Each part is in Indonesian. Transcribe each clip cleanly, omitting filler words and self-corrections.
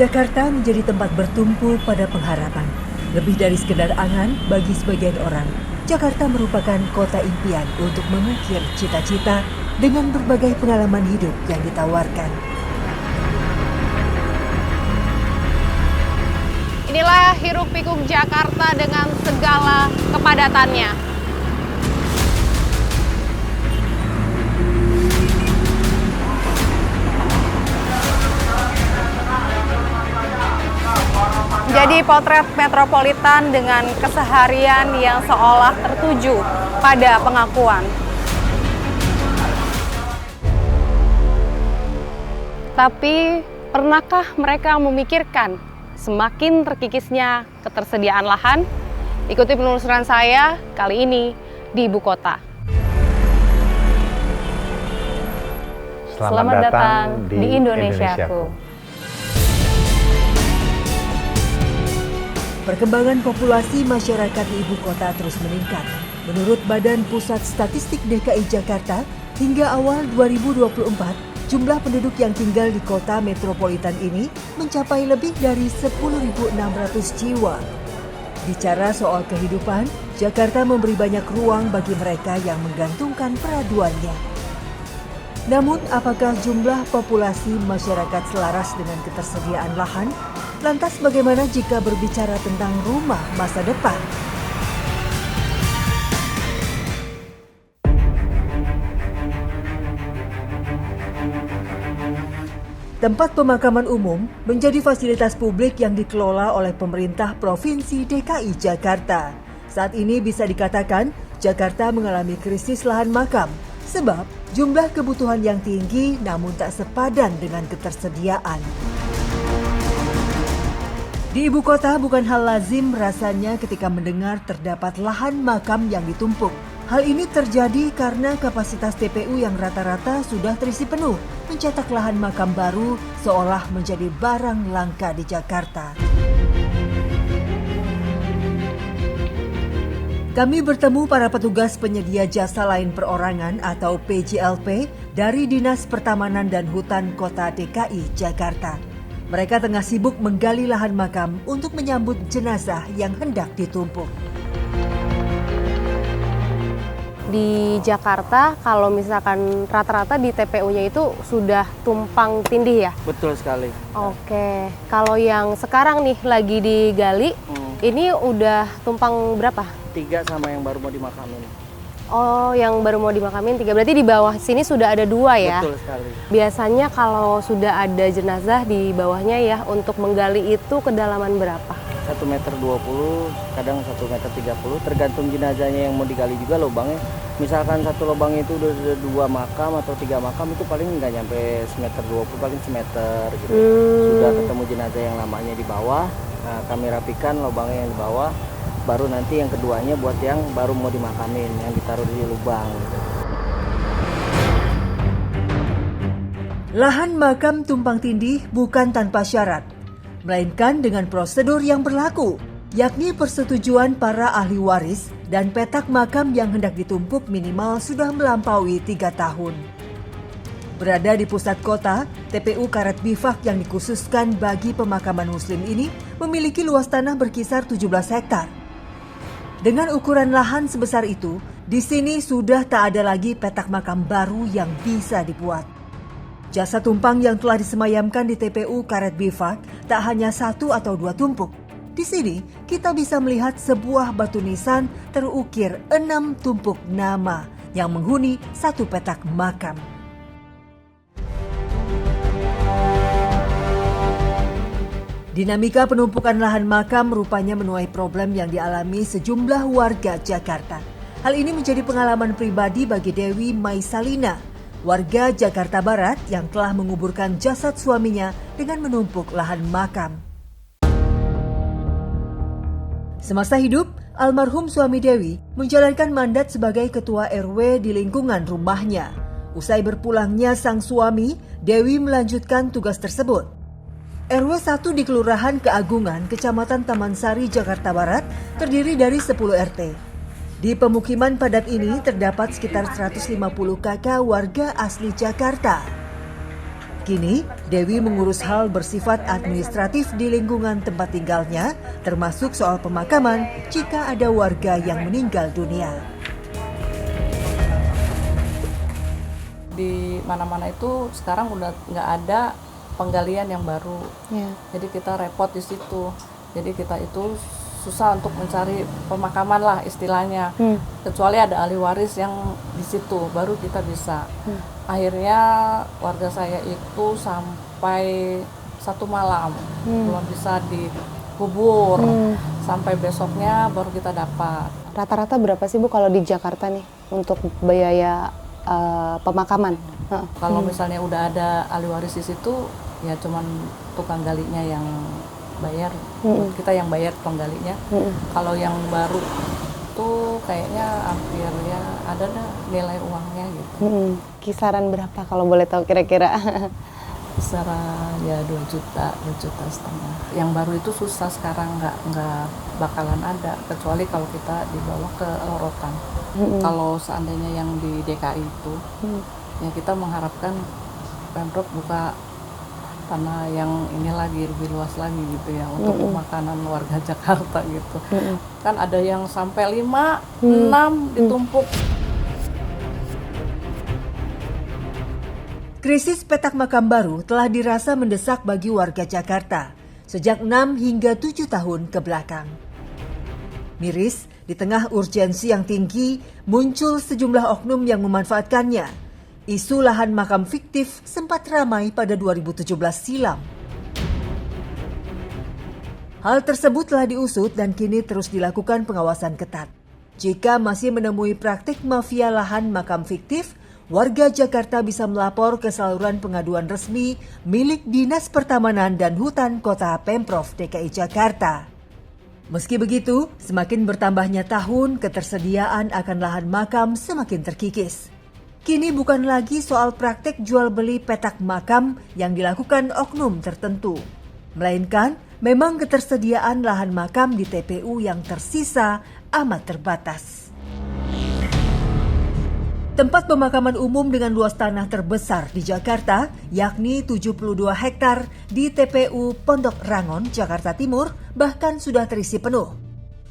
Jakarta menjadi tempat bertumpu pada pengharapan. Lebih dari sekedar angan bagi sebagian orang, Jakarta merupakan kota impian untuk mengukir cita-cita dengan berbagai pengalaman hidup yang ditawarkan. Inilah hiruk-pikuk Jakarta dengan segala kepadatannya. Jadi potret metropolitan dengan keseharian yang seolah tertuju pada pengakuan. Tapi pernahkah mereka memikirkan semakin terkikisnya ketersediaan lahan? Ikuti penelusuran saya kali ini di ibu kota. Selamat datang di Indonesiaku. Perkembangan populasi masyarakat di ibu kota terus meningkat. Menurut Badan Pusat Statistik DKI Jakarta, hingga awal 2024, jumlah penduduk yang tinggal di kota metropolitan ini mencapai lebih dari 10.600 jiwa. Bicara soal kehidupan, Jakarta memberi banyak ruang bagi mereka yang menggantungkan peraduannya. Namun, apakah jumlah populasi masyarakat selaras dengan ketersediaan lahan? Lantas bagaimana jika berbicara tentang rumah masa depan? Tempat pemakaman umum menjadi fasilitas publik yang dikelola oleh pemerintah Provinsi DKI Jakarta. Saat ini bisa dikatakan Jakarta mengalami krisis lahan makam sebab jumlah kebutuhan yang tinggi namun tak sepadan dengan ketersediaan. Di ibu kota bukan hal lazim rasanya ketika mendengar terdapat lahan makam yang ditumpuk. Hal ini terjadi karena kapasitas TPU yang rata-rata sudah terisi penuh, mencetak lahan makam baru seolah menjadi barang langka di Jakarta. Kami bertemu para petugas penyedia jasa lain perorangan atau PJLP dari Dinas Pertamanan dan Hutan Kota DKI Jakarta. Mereka tengah sibuk menggali lahan makam untuk menyambut jenazah yang hendak ditumpuk. Di Jakarta, kalau misalkan rata-rata di TPU-nya itu sudah tumpang tindih ya? Betul sekali. Oke, kalau yang sekarang nih lagi digali, ini udah tumpang berapa? 3 sama yang baru mau dimakamin. Oh, yang baru mau dimakamin 3, berarti di bawah sini sudah ada 2 ya? Betul sekali. Biasanya kalau sudah ada jenazah di bawahnya ya, untuk menggali itu kedalaman berapa? 1,20 meter, kadang 1,30 meter, tergantung jenazahnya yang mau digali juga lubangnya. Misalkan satu lubang itu udah 2 makam atau 3 makam itu paling nggak nyampe 1,20 meter, paling 1 meter gitu. Sudah ketemu jenazah yang lamanya di bawah, nah, kami rapikan lubangnya yang di bawah, baru nanti yang keduanya buat yang baru mau dimakamin, yang ditaruh di lubang. Lahan makam tumpang tindih bukan tanpa syarat, melainkan dengan prosedur yang berlaku, yakni persetujuan para ahli waris dan petak makam yang hendak ditumpuk minimal sudah melampaui 3 tahun. Berada di pusat kota, TPU Karet Bifak yang dikhususkan bagi pemakaman muslim ini memiliki luas tanah berkisar 17 hektar. Dengan ukuran lahan sebesar itu, di sini sudah tak ada lagi petak makam baru yang bisa dibuat. Jasa tumpang yang telah disemayamkan di TPU Karet Bifak tak hanya 1 atau 2 tumpuk. Di sini kita bisa melihat sebuah batu nisan terukir 6 tumpuk nama yang menghuni 1 petak makam. Dinamika penumpukan lahan makam rupanya menuai problem yang dialami sejumlah warga Jakarta. Hal ini menjadi pengalaman pribadi bagi Dewi Maisalina, warga Jakarta Barat yang telah menguburkan jasad suaminya dengan menumpuk lahan makam. Semasa hidup, almarhum suami Dewi menjalankan mandat sebagai ketua RW di lingkungan rumahnya. Usai berpulangnya sang suami, Dewi melanjutkan tugas tersebut. RW 1 di Kelurahan Keagungan, Kecamatan Taman Sari, Jakarta Barat, terdiri dari 10 RT. Di pemukiman padat ini terdapat sekitar 150 kakak warga asli Jakarta. Kini, Dewi mengurus hal bersifat administratif di lingkungan tempat tinggalnya, termasuk soal pemakaman jika ada warga yang meninggal dunia. Di mana-mana itu sekarang udah nggak ada penggalian yang baru, jadi kita repot di situ. Jadi kita itu susah untuk mencari pemakaman lah istilahnya, kecuali ada ahli waris yang di situ baru kita bisa. Akhirnya warga saya itu sampai 1 malam belum bisa dikubur, sampai besoknya baru kita dapat. Rata-rata berapa sih Bu kalau di Jakarta nih untuk biaya pemakaman? Kalau misalnya udah ada ahli waris di situ, ya cuman tukang galinya yang bayar, kita yang bayar penggalinya. Kalau yang baru tuh kayaknya hampir ya ada dah nilai uangnya gitu. Kisaran berapa kalau boleh tahu kira-kira? Kisaran ya 2 juta, 2,5 juta. Yang baru itu susah sekarang, nggak bakalan ada kecuali kalau kita dibawa ke Rorotan. Kalau seandainya yang di DKI itu, ya kita mengharapkan Pemprov buka tanah yang ini lagi lebih luas lagi gitu ya untuk makanan warga Jakarta gitu. Kan ada yang sampai 5, 6 ditumpuk. Krisis petak makam baru telah dirasa mendesak bagi warga Jakarta sejak 6 hingga 7 tahun ke belakang. Miris, di tengah urgensi yang tinggi, muncul sejumlah oknum yang memanfaatkannya. Isu lahan makam fiktif sempat ramai pada 2017 silam. Hal tersebut telah diusut dan kini terus dilakukan pengawasan ketat. Jika masih menemui praktik mafia lahan makam fiktif, warga Jakarta bisa melapor ke saluran pengaduan resmi milik Dinas Pertamanan dan Hutan Kota Pemprov DKI Jakarta. Meski begitu, semakin bertambahnya tahun, ketersediaan akan lahan makam semakin terkikis. Kini bukan lagi soal praktek jual beli petak makam yang dilakukan oknum tertentu, melainkan memang ketersediaan lahan makam di TPU yang tersisa amat terbatas. Tempat pemakaman umum dengan luas tanah terbesar di Jakarta, yakni 72 hektar di TPU Pondok Rangon, Jakarta Timur, bahkan sudah terisi penuh.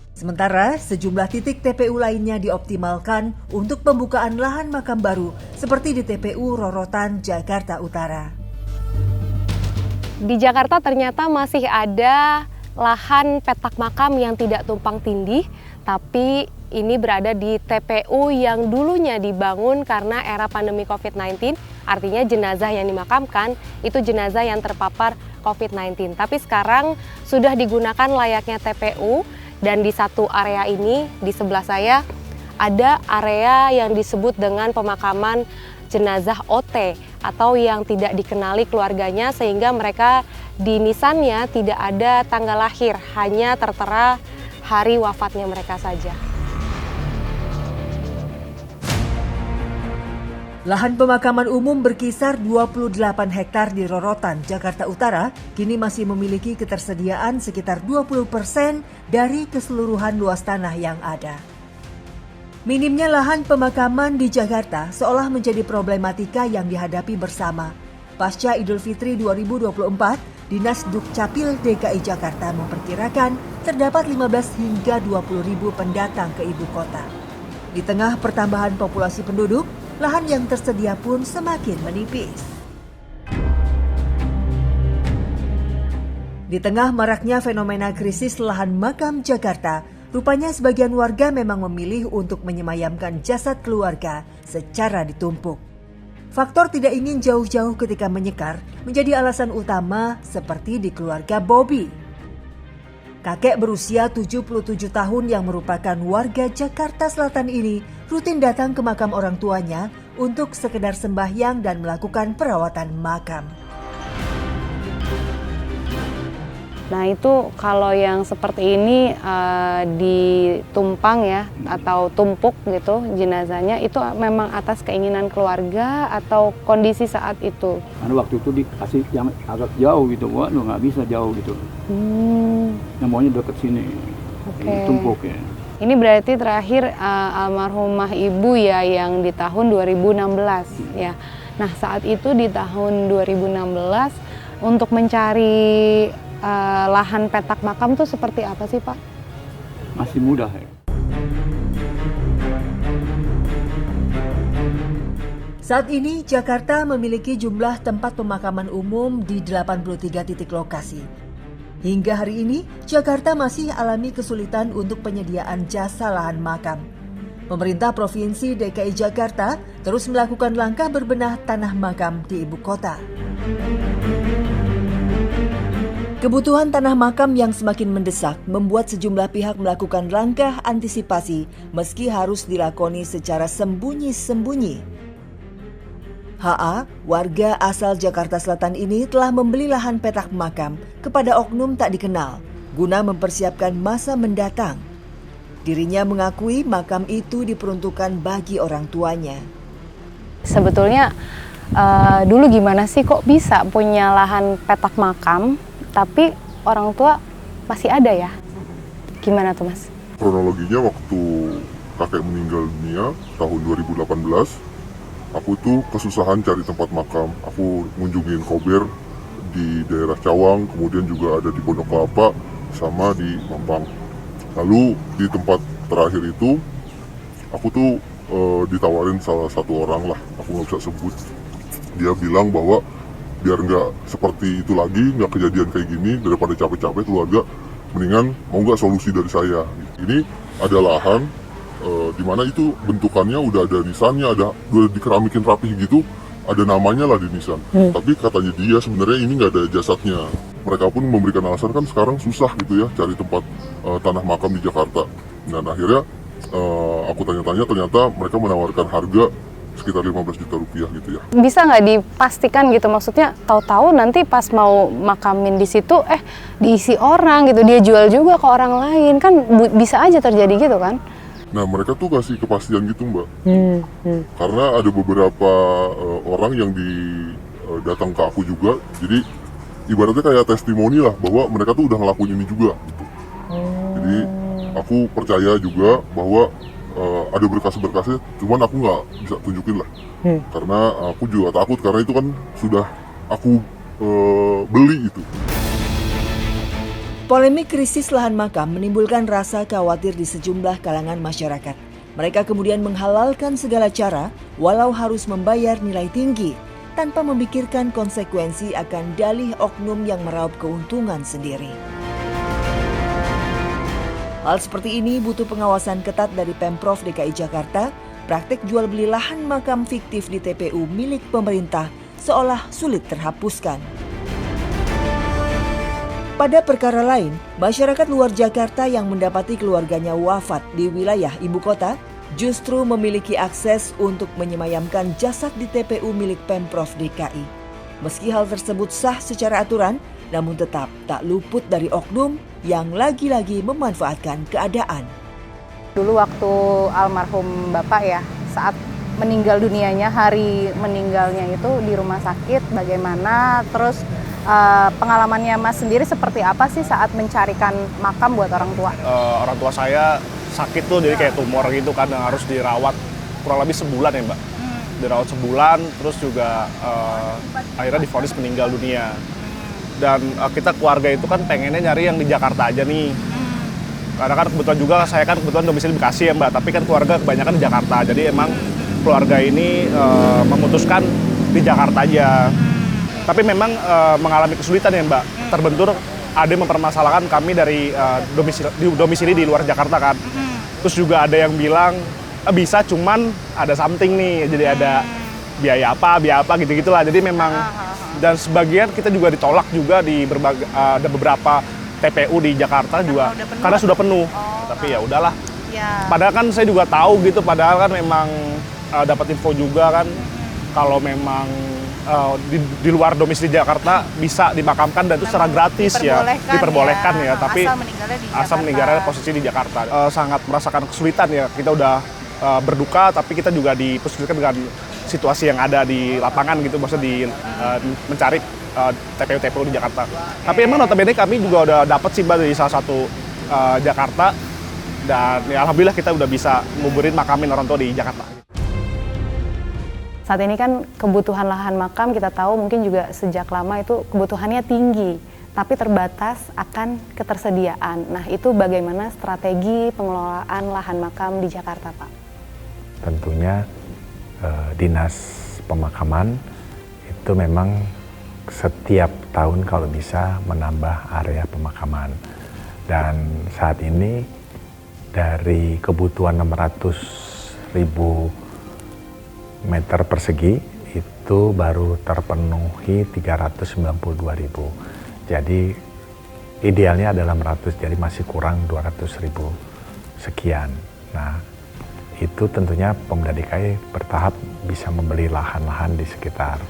Sementara sejumlah titik TPU lainnya dioptimalkan untuk pembukaan lahan makam baru seperti di TPU Rorotan, Jakarta Utara. Di Jakarta ternyata masih ada lahan petak makam yang tidak tumpang tindih, tapi ini berada di TPU yang dulunya dibangun karena era pandemi COVID-19, artinya jenazah yang dimakamkan itu jenazah yang terpapar COVID-19. Tapi sekarang sudah digunakan layaknya TPU. Dan di satu area ini, di sebelah saya, ada area yang disebut dengan pemakaman jenazah OT atau yang tidak dikenali keluarganya sehingga mereka di nisannya tidak ada tanggal lahir, hanya tertera hari wafatnya mereka saja. Lahan pemakaman umum berkisar 28 hektar di Rorotan, Jakarta Utara, kini masih memiliki ketersediaan sekitar 20% dari keseluruhan luas tanah yang ada. Minimnya lahan pemakaman di Jakarta seolah menjadi problematika yang dihadapi bersama. Pasca Idul Fitri 2024, Dinas Dukcapil DKI Jakarta memperkirakan terdapat 15 hingga 20 ribu pendatang ke ibu kota. Di tengah pertambahan populasi penduduk, lahan yang tersedia pun semakin menipis. Di tengah maraknya fenomena krisis lahan makam Jakarta, rupanya sebagian warga memang memilih untuk menyemayamkan jasad keluarga secara ditumpuk. Faktor tidak ingin jauh-jauh ketika menyekar menjadi alasan utama seperti di keluarga Bobby. Kakek berusia 77 tahun yang merupakan warga Jakarta Selatan ini rutin datang ke makam orang tuanya untuk sekedar sembahyang dan melakukan perawatan makam. Nah itu kalau yang seperti ini ditumpang ya atau tumpuk gitu jenazahnya itu memang atas keinginan keluarga atau kondisi saat itu? Karena waktu itu dikasih yang agak jauh gitu, waduh nggak bisa jauh gitu. Yang maunya deket sini, tumpuk ya. Ini berarti terakhir almarhumah ibu ya yang di tahun 2016 ya. Nah, saat itu di tahun 2016 untuk mencari lahan petak makam tuh seperti apa sih, Pak? Masih mudah ya. Saat ini Jakarta memiliki jumlah tempat pemakaman umum di 83 titik lokasi. Hingga hari ini, Jakarta masih alami kesulitan untuk penyediaan jasa lahan makam. Pemerintah Provinsi DKI Jakarta terus melakukan langkah berbenah tanah makam di ibu kota. Kebutuhan tanah makam yang semakin mendesak membuat sejumlah pihak melakukan langkah antisipasi meski harus dilakoni secara sembunyi-sembunyi. HA, warga asal Jakarta Selatan ini telah membeli lahan petak makam kepada oknum tak dikenal guna mempersiapkan masa mendatang. Dirinya mengakui makam itu diperuntukkan bagi orang tuanya. Sebetulnya dulu gimana sih kok bisa punya lahan petak makam tapi orang tua masih ada ya? Gimana tuh Mas? Kronologinya waktu kakek meninggal dunia tahun 2018, aku tuh kesusahan cari tempat makam. Aku ngunjungin Kober di daerah Cawang, kemudian juga ada di Pondok Kelapa, sama di Mampang. Lalu di tempat terakhir itu, aku tuh ditawarin salah satu orang lah, aku nggak bisa sebut. Dia bilang bahwa biar nggak seperti itu lagi, nggak kejadian kayak gini, daripada capek-capek keluarga, mendingan mau nggak solusi dari saya. Ini ada lahan, di mana itu bentukannya udah ada nisannya, udah dikeramikin rapih gitu, ada namanya lah di nisan. Tapi katanya dia sebenarnya ini nggak ada jasadnya. Mereka pun memberikan alasan kan sekarang susah gitu ya cari tempat tanah makam di Jakarta. Dan akhirnya aku tanya-tanya, ternyata mereka menawarkan harga sekitar 15 juta rupiah gitu ya. Bisa nggak dipastikan gitu, maksudnya tahu-tahu nanti pas mau makamin di situ diisi orang gitu, dia jual juga ke orang lain, kan bisa aja terjadi gitu kan? Nah mereka tuh kasih kepastian gitu Mbak, karena ada beberapa orang yang datang ke aku juga, jadi ibaratnya kayak testimoni lah bahwa mereka tuh udah ngelakuin ini juga gitu. Jadi aku percaya juga bahwa ada berkas-berkasnya, cuman aku nggak bisa tunjukin lah, karena aku juga takut, karena itu kan sudah aku beli itu. Polemik krisis lahan makam menimbulkan rasa khawatir di sejumlah kalangan masyarakat. Mereka kemudian menghalalkan segala cara walau harus membayar nilai tinggi tanpa memikirkan konsekuensi akan dalih oknum yang meraup keuntungan sendiri. Hal seperti ini butuh pengawasan ketat dari Pemprov DKI Jakarta. Praktik jual beli lahan makam fiktif di TPU milik pemerintah seolah sulit terhapuskan. Pada perkara lain, masyarakat luar Jakarta yang mendapati keluarganya wafat di wilayah ibu kota justru memiliki akses untuk menyemayamkan jasad di TPU milik Pemprov DKI. Meski hal tersebut sah secara aturan, namun tetap tak luput dari oknum yang lagi-lagi memanfaatkan keadaan. Dulu waktu almarhum Bapak ya, saat meninggal dunianya, hari meninggalnya itu di rumah sakit, bagaimana, terus pengalamannya Mas sendiri seperti apa sih saat mencarikan makam buat orang tua? Orang tua saya sakit tuh, jadi kayak tumor gitu kan, yang harus dirawat kurang lebih sebulan ya Mbak. Dirawat sebulan, terus juga akhirnya divonis meninggal dunia. Dan kita keluarga itu kan pengennya nyari yang di Jakarta aja nih. Karena kan kebetulan juga saya kan kebetulan domisili Bekasi ya Mbak, tapi kan keluarga kebanyakan di Jakarta. Jadi emang keluarga ini memutuskan di Jakarta aja. Tapi memang mengalami kesulitan ya Mbak. Terbentur ada yang mempermasalahkan kami dari domisili di luar Jakarta kan. Terus juga ada yang bilang bisa, cuman ada something nih, jadi ada biaya apa gitu-gitulah. Jadi memang, dan sebagian kita juga ditolak juga di ada beberapa TPU di Jakarta juga karena sudah penuh. Tapi ya udahlah. Padahal kan saya juga tahu gitu, padahal kan memang dapat info juga kan kalau memang di luar domisili Jakarta bisa dimakamkan dan itu secara gratis diperbolehkan ya, tapi asal meninggalnya posisi di Jakarta. Sangat merasakan kesulitan ya, kita udah berduka, tapi kita juga dipersulitkan dengan situasi yang ada di lapangan gitu, maksudnya mencari TPU di Jakarta. Tapi emang notabene kami juga udah dapat sih Mbak dari salah satu Jakarta, dan ya alhamdulillah kita udah bisa nguburin makamin orang tua di Jakarta. Saat ini kan kebutuhan lahan makam kita tahu mungkin juga sejak lama itu kebutuhannya tinggi, tapi terbatas akan ketersediaan. Nah, itu bagaimana strategi pengelolaan lahan makam di Jakarta, Pak? Tentunya Dinas Pemakaman itu memang setiap tahun kalau bisa menambah area pemakaman. Dan saat ini dari kebutuhan 600.000 meter persegi itu baru terpenuhi 392.000. Jadi idealnya adalah 600, jadi masih kurang 200.000 sekian. Nah, itu tentunya Pemda DKI bertahap bisa membeli lahan-lahan di sekitar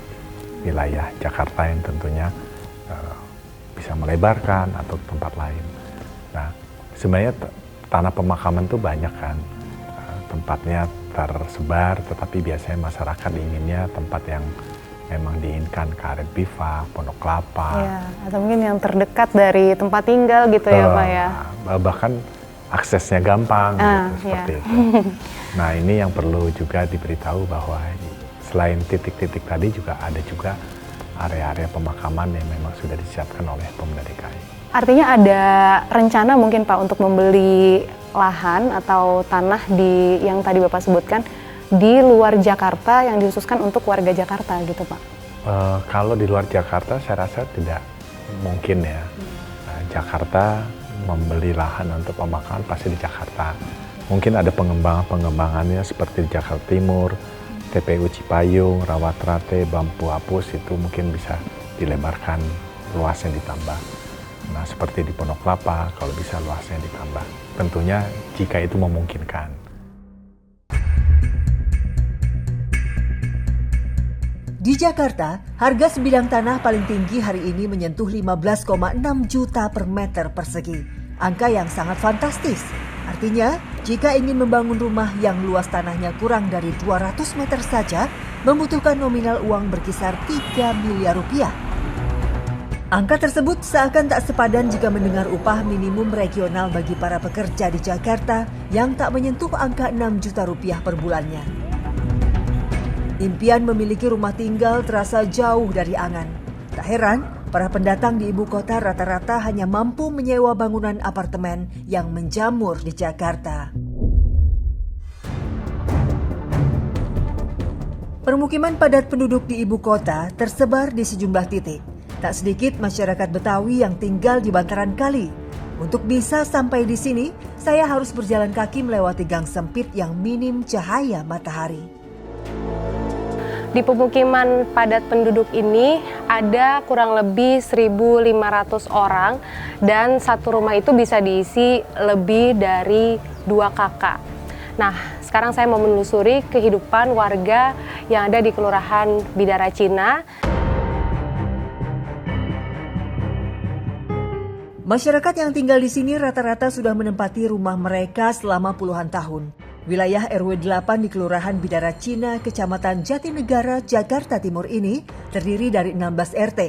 wilayah Jakarta yang tentunya bisa melebarkan atau tempat lain. Nah, sebenarnya tanah pemakaman itu banyak kan, tempatnya tersebar, tetapi biasanya masyarakat inginnya tempat yang memang diinginkan, Karet Bifak, Pondok Kelapa. Ya, atau mungkin yang terdekat dari tempat tinggal gitu ya Pak ya. Bahkan aksesnya gampang gitu, seperti itu. Nah, ini yang perlu juga diberitahu bahwa selain titik-titik tadi juga ada juga area-area pemakaman yang memang sudah disiapkan oleh Pemda DKI. Artinya ada rencana mungkin Pak untuk membeli lahan atau tanah di yang tadi Bapak sebutkan di luar Jakarta yang dikhususkan untuk warga Jakarta gitu Pak? Kalau di luar Jakarta saya rasa tidak mungkin ya. Jakarta membeli lahan untuk pemakaman pasti di Jakarta. Mungkin ada pengembangannya seperti di Jakarta Timur, TPU Cipayung, Rawatrate, Bampu Apus itu mungkin bisa dilebarkan, luasnya ditambah. Nah, seperti di Pondok Kelapa kalau bisa luasnya ditambah. Tentunya jika itu memungkinkan. Di Jakarta, harga sebidang tanah paling tinggi hari ini menyentuh 15,6 juta per meter persegi. Angka yang sangat fantastis. Artinya, jika ingin membangun rumah yang luas tanahnya kurang dari 200 meter saja, membutuhkan nominal uang berkisar 3 miliar rupiah. Angka tersebut seakan tak sepadan jika mendengar upah minimum regional bagi para pekerja di Jakarta yang tak menyentuh angka 6 juta rupiah per bulannya. Impian memiliki rumah tinggal terasa jauh dari angan. Tak heran, para pendatang di ibu kota rata-rata hanya mampu menyewa bangunan apartemen yang menjamur di Jakarta. Permukiman padat penduduk di ibu kota tersebar di sejumlah titik. Tak sedikit masyarakat Betawi yang tinggal di bantaran kali. Untuk bisa sampai di sini, saya harus berjalan kaki melewati gang sempit yang minim cahaya matahari. Di pemukiman padat penduduk ini ada kurang lebih 1.500 orang dan satu rumah itu bisa diisi lebih dari 2 kakak. Nah, sekarang saya mau menelusuri kehidupan warga yang ada di Kelurahan Bidara Cina. Masyarakat yang tinggal di sini rata-rata sudah menempati rumah mereka selama puluhan tahun. Wilayah RW 8 di Kelurahan Bidara Cina, Kecamatan Jatinegara, Jakarta Timur ini terdiri dari 16 RT.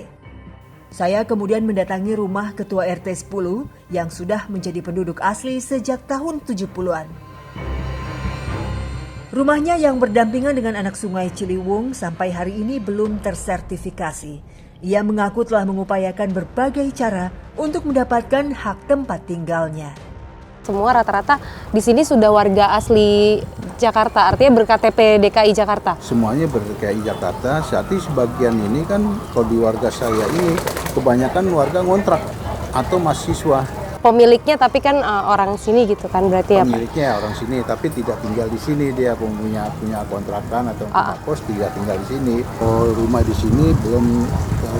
Saya kemudian mendatangi rumah Ketua RT 10 yang sudah menjadi penduduk asli sejak tahun 70-an. Rumahnya yang berdampingan dengan anak sungai Ciliwung sampai hari ini belum tersertifikasi. Ia mengaku telah mengupayakan berbagai cara untuk mendapatkan hak tempat tinggalnya. Semua rata-rata di sini sudah warga asli Jakarta, artinya ber-KTP DKI Jakarta. Semuanya ber-DKI Jakarta. Saat ini sebagian ini kan kalau di warga saya ini kebanyakan warga ngontrak atau mahasiswa. Pemiliknya tapi kan orang sini gitu kan berarti ya Pak? Pemiliknya orang sini tapi tidak tinggal di sini, dia punya kontrakan atau kos tidak tinggal di sini. Rumah di sini belum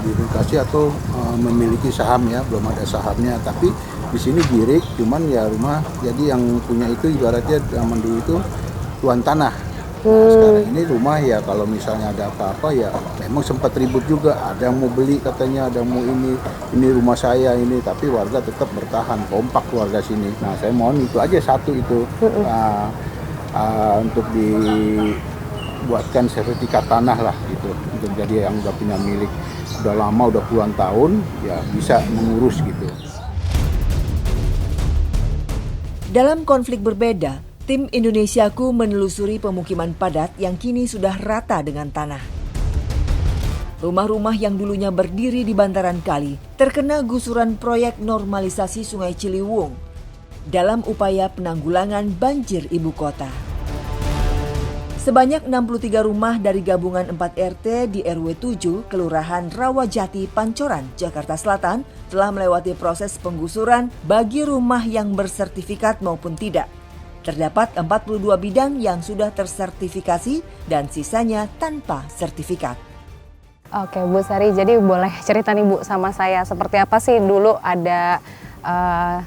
diidentifikasi atau memiliki saham ya, belum ada sahamnya, tapi di sini girik, cuman ya rumah, jadi yang punya itu ibaratnya zaman dulu itu tuan tanah. Nah, sekarang ini rumah ya kalau misalnya ada apa-apa ya memang sempat ribut juga, ada yang mau beli katanya, ada yang mau ini rumah saya ini, tapi warga tetap bertahan, kompak warga sini. Nah, saya mohon itu aja satu itu untuk dibuatkan sertifikat tanah lah gitu, untuk jadi yang udah punya milik, udah lama, udah puluhan tahun ya bisa mengurus gitu. Dalam konflik berbeda, Tim Indonesiaku menelusuri pemukiman padat yang kini sudah rata dengan tanah. Rumah-rumah yang dulunya berdiri di bantaran kali terkena gusuran proyek normalisasi Sungai Ciliwung dalam upaya penanggulangan banjir ibu kota. Sebanyak 63 rumah dari gabungan 4 RT di RW 7 Kelurahan Rawajati, Pancoran, Jakarta Selatan telah melewati proses penggusuran bagi rumah yang bersertifikat maupun tidak. Terdapat 42 bidang yang sudah tersertifikasi dan sisanya tanpa sertifikat. Oke Bu Sari, jadi boleh cerita nih Bu sama saya seperti apa sih dulu ada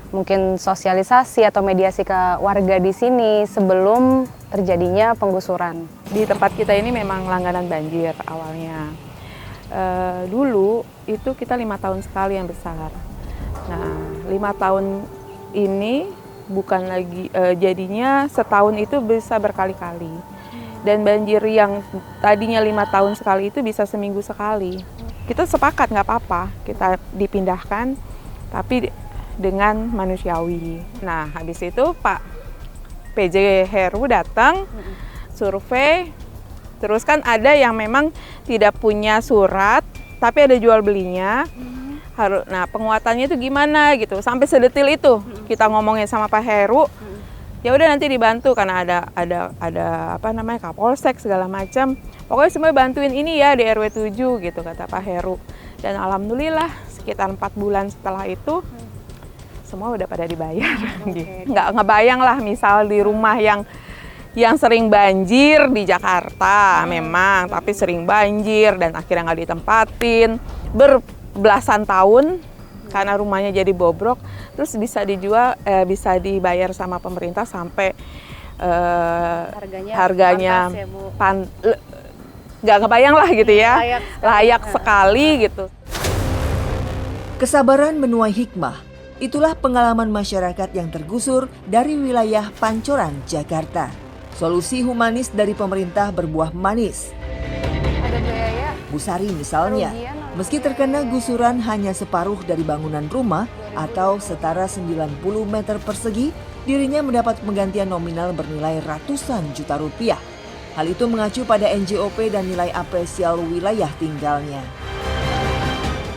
mungkin sosialisasi atau mediasi ke warga di sini sebelum terjadinya penggusuran? Di tempat kita ini memang langganan banjir awalnya. Dulu itu kita 5 tahun sekali yang besar. Nah 5 tahun ini bukan lagi jadinya setahun itu bisa berkali-kali. Dan banjir yang tadinya 5 tahun sekali itu bisa seminggu sekali. Kita sepakat nggak apa-apa, kita dipindahkan, tapi dengan manusiawi. Nah habis itu Pak PJ Heru datang, survei, terus kan ada yang memang tidak punya surat, tapi ada jual belinya. Nah penguatannya itu gimana gitu, sampai sedetil itu kita ngomongin sama Pak Heru. Ya udah nanti dibantu karena ada apa namanya Kapolsek segala macam. Pokoknya semua bantuin ini ya di RW 7 gitu kata Pak Heru. Dan alhamdulillah sekitar 4 bulan setelah itu semua udah pada dibayar. Okay. Nggak ngebayang lah misal di rumah yang sering banjir di Jakarta memang, tapi sering banjir dan akhirnya nggak ditempatin berbelasan tahun karena rumahnya jadi bobrok, terus bisa dijual, bisa dibayar sama pemerintah sampai harganya nggak kebayang lah gitu ya, layak sekali gitu. Kesabaran menuai hikmah, itulah pengalaman masyarakat yang tergusur dari wilayah Pancoran, Jakarta. Solusi humanis dari pemerintah berbuah manis. Ada biaya. Bu Sari misalnya, meski terkena gusuran hanya separuh dari bangunan rumah atau setara 90 meter persegi, dirinya mendapat penggantian nominal bernilai ratusan juta rupiah. Hal itu mengacu pada NJOP dan nilai apresial wilayah tinggalnya.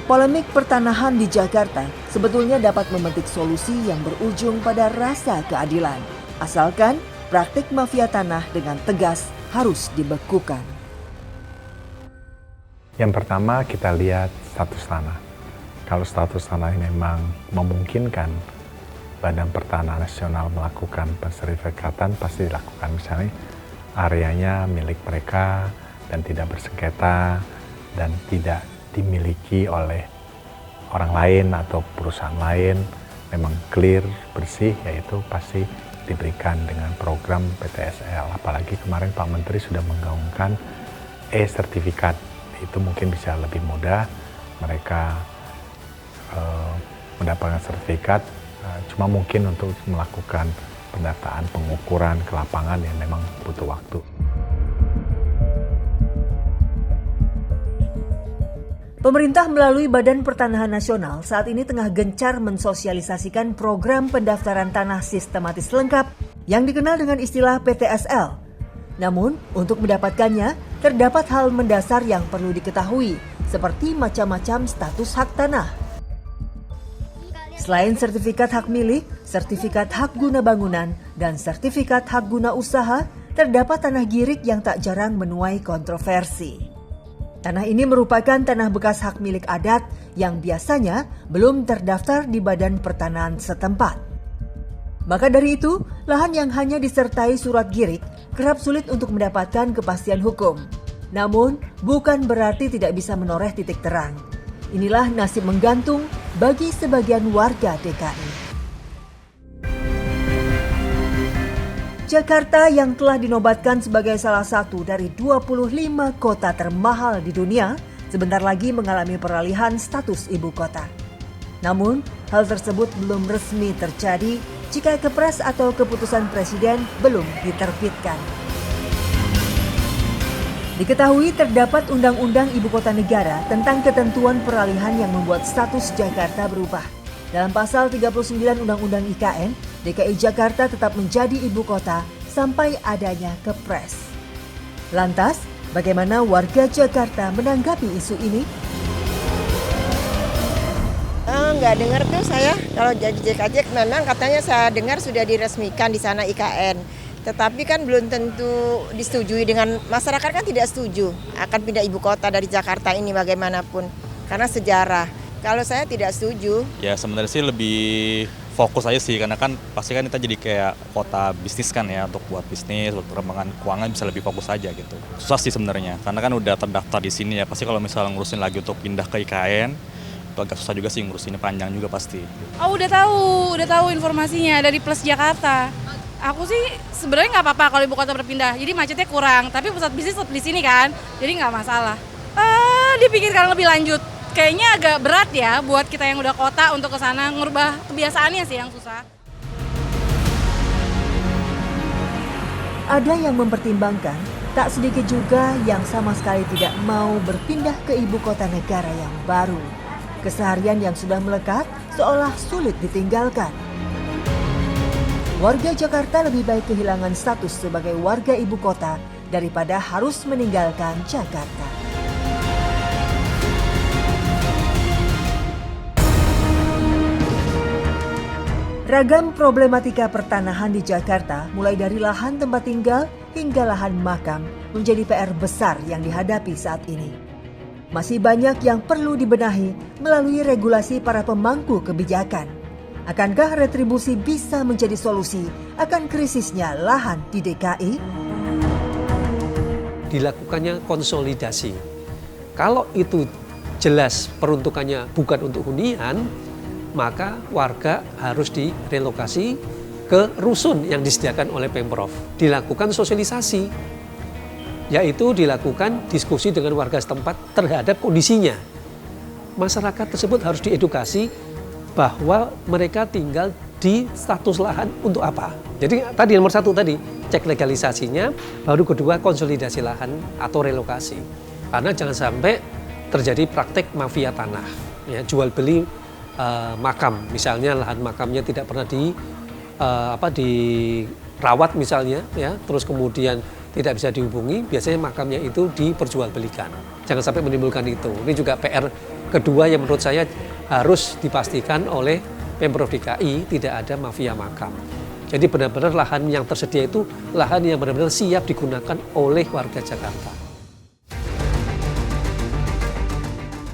Polemik pertanahan di Jakarta sebetulnya dapat memetik solusi yang berujung pada rasa keadilan. Asalkan praktik mafia tanah dengan tegas harus dibekukan. Yang pertama kita lihat status tanah. Kalau status tanah memang memungkinkan Badan Pertanahan Nasional melakukan pensertifikatan, pasti dilakukan. Misalnya areanya milik mereka dan tidak bersengketa dan tidak dimiliki oleh orang lain atau perusahaan lain, memang clear, bersih, yaitu pasti diberikan dengan program PTSL. Apalagi kemarin Pak Menteri sudah menggaungkan e-sertifikat. Itu mungkin bisa lebih mudah mereka mendapatkan sertifikat, cuma mungkin untuk melakukan pendataan pengukuran ke lapangan yang memang butuh waktu. Pemerintah melalui Badan Pertanahan Nasional saat ini tengah gencar mensosialisasikan program pendaftaran tanah sistematis lengkap yang dikenal dengan istilah PTSL. Namun, untuk mendapatkannya, terdapat hal mendasar yang perlu diketahui, seperti macam-macam status hak tanah. Selain sertifikat hak milik, sertifikat hak guna bangunan, dan sertifikat hak guna usaha, terdapat tanah girik yang tak jarang menuai kontroversi. Tanah ini merupakan tanah bekas hak milik adat yang biasanya belum terdaftar di Badan Pertanahan setempat. Maka dari itu, lahan yang hanya disertai surat girik kerap sulit untuk mendapatkan kepastian hukum. Namun, bukan berarti tidak bisa menoreh titik terang. Inilah nasib menggantung bagi sebagian warga DKI. Jakarta yang telah dinobatkan sebagai salah satu dari 25 kota termahal di dunia, sebentar lagi mengalami peralihan status ibu kota. Namun, hal tersebut belum resmi terjadi jika kepres atau keputusan presiden belum diterbitkan. Diketahui terdapat Undang-Undang Ibu Kota Negara tentang ketentuan peralihan yang membuat status Jakarta berubah. Dalam pasal 39 Undang-Undang IKN, DKI Jakarta tetap menjadi ibu kota sampai adanya Kepres. Lantas, bagaimana warga Jakarta menanggapi isu ini? Nggak dengar tuh saya, kalau jadi JKJ memang katanya saya dengar sudah diresmikan di sana IKN. Tetapi kan belum tentu disetujui dengan masyarakat, kan tidak setuju akan pindah ibu kota dari Jakarta ini bagaimanapun. Karena sejarah. Kalau saya tidak setuju. Ya sebenarnya sih lebih fokus aja sih, karena kan pasti kan kita jadi kayak kota bisnis kan ya, untuk buat bisnis, untuk perkembangan keuangan bisa lebih fokus aja gitu. Susah sih sebenarnya, karena kan udah terdaftar di sini ya, pasti kalau misalnya ngurusin lagi untuk pindah ke IKN, itu agak susah juga sih, ngurusinnya panjang juga pasti. Oh udah tahu informasinya dari Plus Jakarta. Aku sih sebenarnya nggak apa-apa kalau ibu kota berpindah, jadi macetnya kurang, tapi pusat bisnis tetap di sini kan, jadi nggak masalah. Dipikirkan lebih lanjut. Kayaknya agak berat ya buat kita yang udah kota untuk ke sana, ngubah kebiasaannya sih yang susah. Ada yang mempertimbangkan, tak sedikit juga yang sama sekali tidak mau berpindah ke ibu kota negara yang baru. Keseharian yang sudah melekat seolah sulit ditinggalkan. Warga Jakarta lebih baik kehilangan status sebagai warga ibu kota daripada harus meninggalkan Jakarta. Ragam problematika pertanahan di Jakarta, mulai dari lahan tempat tinggal hingga lahan makam, menjadi PR besar yang dihadapi saat ini. Masih banyak yang perlu dibenahi melalui regulasi para pemangku kebijakan. Akankah retribusi bisa menjadi solusi akan krisisnya lahan di DKI? Dilakukannya konsolidasi. Kalau itu jelas peruntukannya bukan untuk hunian, maka warga harus direlokasi ke rusun yang disediakan oleh Pemprov. Dilakukan sosialisasi, yaitu dilakukan diskusi dengan warga setempat terhadap kondisinya. Masyarakat tersebut harus diedukasi bahwa mereka tinggal di status lahan untuk apa. Jadi tadi nomor 1 tadi, cek legalisasinya, baru kedua konsolidasi lahan atau relokasi. Karena jangan sampai terjadi praktek mafia tanah, ya, jual beli makam, misalnya lahan makamnya tidak pernah dirawat misalnya, ya, terus kemudian tidak bisa dihubungi, biasanya makamnya itu diperjualbelikan. Jangan sampai menimbulkan itu. Ini juga PR kedua yang menurut saya harus dipastikan oleh Pemprov DKI, tidak ada mafia makam. Jadi benar-benar lahan yang tersedia itu lahan yang benar-benar siap digunakan oleh warga Jakarta.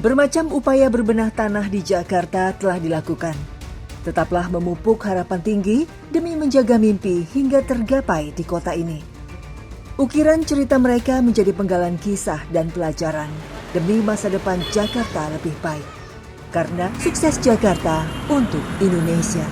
Bermacam upaya berbenah tanah di Jakarta telah dilakukan. Tetaplah memupuk harapan tinggi demi menjaga mimpi hingga tergapai di kota ini. Ukiran cerita mereka menjadi penggalan kisah dan pelajaran demi masa depan Jakarta lebih baik. Karena sukses Jakarta untuk Indonesia.